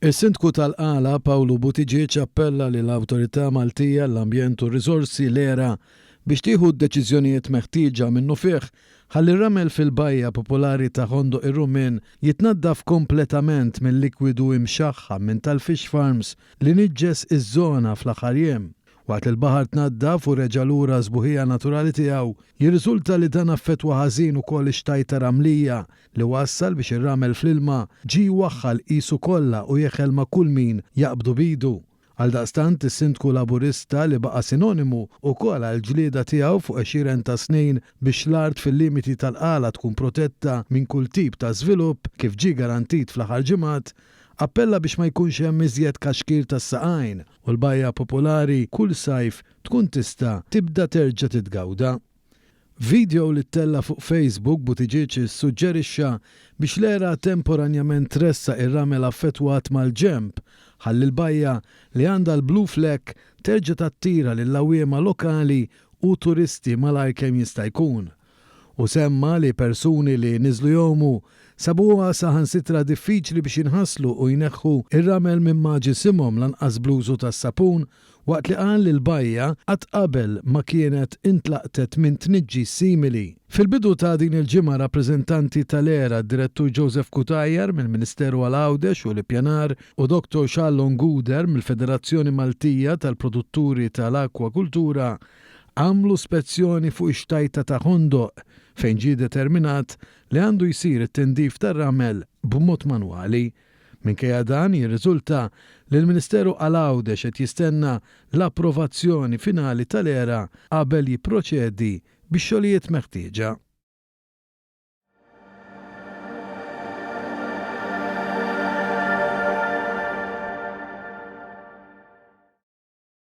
Is-Sindku tal-Qala Pawlu Buttigieg appella lill-Awtorità Maltija għall-Ambjent u r-Riżorsi l-ERA biex tieħu d-deċiżjonijiet meħtieġa minnu fih ħalli r-ramel fil-bajja popolari ta' Hondo ir-Rumin jitnaddaf kompletament mill-likwidu imxaħħa minn tal-fish farms li niġġes iż-żona fl-aħħar jiem. Waqt il-baħar tnaddaf u reġa' lura żbuħija naturali tiegħu, jirriżulta li dan affettwa ħażin ukoll ix-xtajta ramlija li wassal biex ir-ramel fl-ilma ġie waħħal qisu kollha u jeħel ma' kull min jaqbdu bidu. Għaldaqstant is-Sindku Laburista li baqa' sinonimu wkoll għall-ġlieda tiegħu fuq 20 ta' snin biex l-art fil-limiti tal-qala tkun protetta minn kull tip ta' żvilupp kif ġie garantit fl-aħħar ġimgħat, appella biex ma jkunx hemm iżjed kaxkir tas-saqajn u l-bajja popolari kull sajf tkun tista' tibda terġa' titgawda. Video li ttella fuq Facebook Buttigieg issuġġerixxa biex l-ERA temporanjament tressa ir-ramel affettwat mal-ġemp ħalli l-bajja li għandha l-Blue Flag terġa' tattira lill-għawwiema lokali u turisti malajr kemm jista' jkun. U semma li persuni li niżlu jowmu sabuha saħansitra diffiċli biex inħasslu u jneħħu ir-ramel minn ma ġisimhom lanqas blużu tas-sapun waqt li qal li l-bajja qatt qabel ma kienet intlaqtet minn tniġġis simili. Fil-bidu ta' din il-ġimgħa rappreżentanti tal-ERA d-Direttur Joseph Kutajjar mill-Ministeru għall-Għawdex u l-Ippjanar u Dr. Shallon Guder mill-Federazzjoni Maltija tal-Produtturi tal-Akwakultura għamlu spezzjoni fuq ix-xtajta ta' Hondo fejn ġie determinat li għandu jsir it-tindif tar-ramel b'mod manwali. Minkejja dan jirriżulta li l-Ministeru għall-Għawdex qed jistenna l-approvazzjoni finali tal-ERA qabel jipproċedi bix-xogħlijiet meħtieġa.